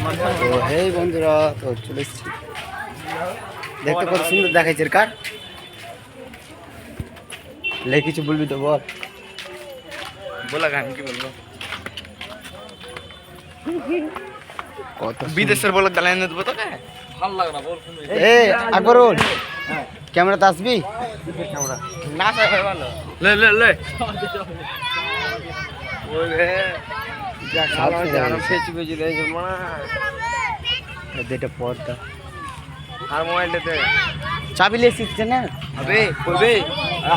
তো হেই বন্ধুরা, তো চলে এসেছি দেখতে, কত সুন্দর দেখাইছে কার লে। কিছু বলবি তো বল। বলা গান কি বলবো, কত বিদেশের বলে দালান দেবো তোকে, ভালো লাগে না বল। এ আকবরুল, ক্যামেরাতে আসবি? ক্যামেরা না চাই ভাই, ভালো লে লে লে ওরে যা খালো জানো ফেচি ফেচি দেই জমা এটা পর্দা আর মোবাইলটাতে চাবি লে শিখছে না। আবে কইবে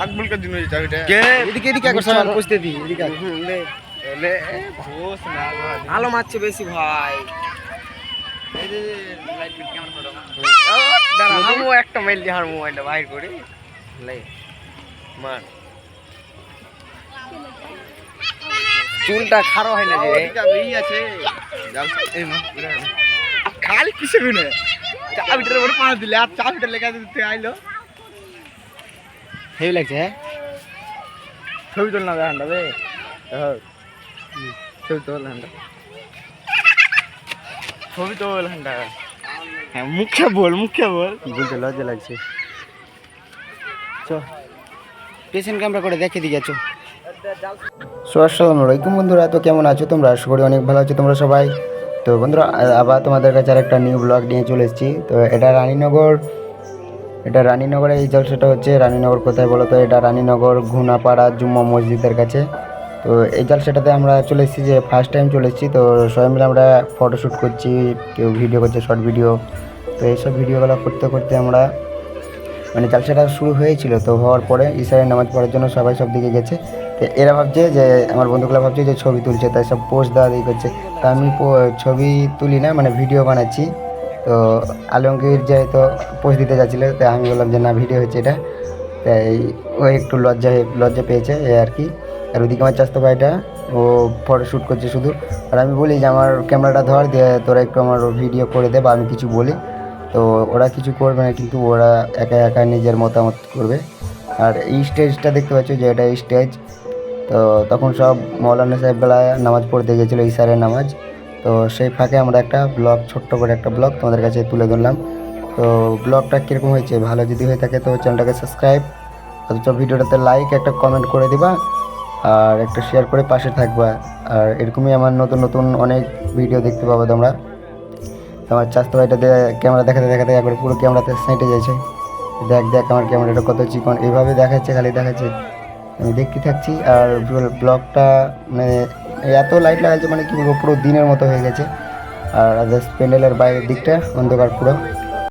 আকবুল কা জিনিস চাবিটা কে এদিকে এদিকে একবার সামান পুষতে দি, এদিকে আয়। লে লে ঘোষ না আলো মারছে বেশি ভাই। এই যে লাইট বিট কেমন হলো দাঁড়া, আমও একটা মেল দি আর মোবাইলটা বাইর করি লে মান। চুলটা খারাপ হয় না যে এই আছে যাও এই মা খালি কিসে বিনে চাবিটার উপর পা দিলে আর চাবিটা লেখা দিতে আইলো। হেভি লাগছে। হ্যাঁ ছবি তোল না হান্ডা বে, ছবি তোল হান্ডা, ছবি তোল হান্ডা। হ্যাঁ মুখে বল, মুখে বল, বলতে লজ্জা লাগছে। চ পেছন ক্যামেরা করে দেখে দিয়ে গেছো। সো আসসালামু আলাইকুম বন্ধুরা, তো কেমন আছো তোমরা? আশা করি অনেক ভালো আছো তোমরা সবাই। তো বন্ধুরা আবার তোমাদের কাছে আর একটা নিউ ব্লগ নিয়ে চলে এসেছি। তো এটা রানীনগরে এই জলসাটা হচ্ছে। রানীনগর কোথায় বলো তো? এটা রানীনগর ঘুনাপাড়া জুম্মা মসজিদের কাছে। তো এই জলসাটাতে আমরা চলে এসেছি, যে ফার্স্ট টাইম চলে এসেছি। তো সবাই মিলে আমরা ফটোশ্যুট করছি, কেউ ভিডিও করছে, শর্ট ভিডিও। তো এইসব ভিডিওগুলো করতে করতে আমরা মানে জলসাটা শুরু হয়েছিল। তো হওয়ার পরে ইশারের নামাজ পড়ার জন্য সবাই সব দিকে গেছে। তো এরা ভাবছে যে, আমার বন্ধুগুলো ভাবছে যে ছবি তুলছে, তাই সব পোস্ট দেওয়া দিয়ে করছে। তা আমি ছবি তুলি না, মানে ভিডিও বানাচ্ছি। তো আলমগীর যেহেতু পোস্ট দিতে যাচ্ছিলো, তাই আমি বললাম যে না, ভিডিও হচ্ছে এটা। তাই ও একটু লজ্জা পেয়েছে এই আর কি। আর ওদিকে আমার চাস্তো ভাইটা, ও ফটোশ্যুট করছে শুধু। আর আমি বলি যে আমার ক্যামেরাটা ধর, দিয়ে তোরা একটু আমার ভিডিও করে দে, বা আমি কিছু বলি। তো ওরা কিছু করবে না, কিন্তু ওরা একা একা নিজের মতামত করবে। আর এই স্টেজটা দেখতে পাচ্ছ যে এটা স্টেজ। তো তখন সব মৌলানা সাহেববেলা নামাজ পড়তে গেছিলো, ইশারের নামাজ। তো সেই ফাঁকে আমরা একটা ব্লগ, ছোট্ট করে একটা ব্লগ তোমাদের কাছে তুলে ধরলাম। তো ব্লগটা কীরকম হয়েছে, ভালো যদি হয়ে থাকে তো চ্যানেলটাকে সাবস্ক্রাইব, অথচ ভিডিওটাতে লাইক, একটা কমেন্ট করে দিবা, আর একটা শেয়ার করে পাশে থাকবা। আর এরকমই আমার নতুন নতুন অনেক ভিডিও দেখতে পাবো তোমরা। আমার চাস্তো ভাইটা ক্যামেরা দেখাতে দেখাতে একবার পুরো ক্যামেরাতে সেঁটে যাচ্ছে। দেখ আমার ক্যামেরাটা কত চিকন, এইভাবে দেখাচ্ছে, খালি দেখাচ্ছে, আমি দেখতে থাকছি। আর ব্লগটা মানে এত লাইট লাগাচ্ছে, মানে কি বলবো, পুরো দিনের মতো হয়ে গেছে। আর প্যান্ডেলের বাইরের দিকটা অন্ধকার পুরো।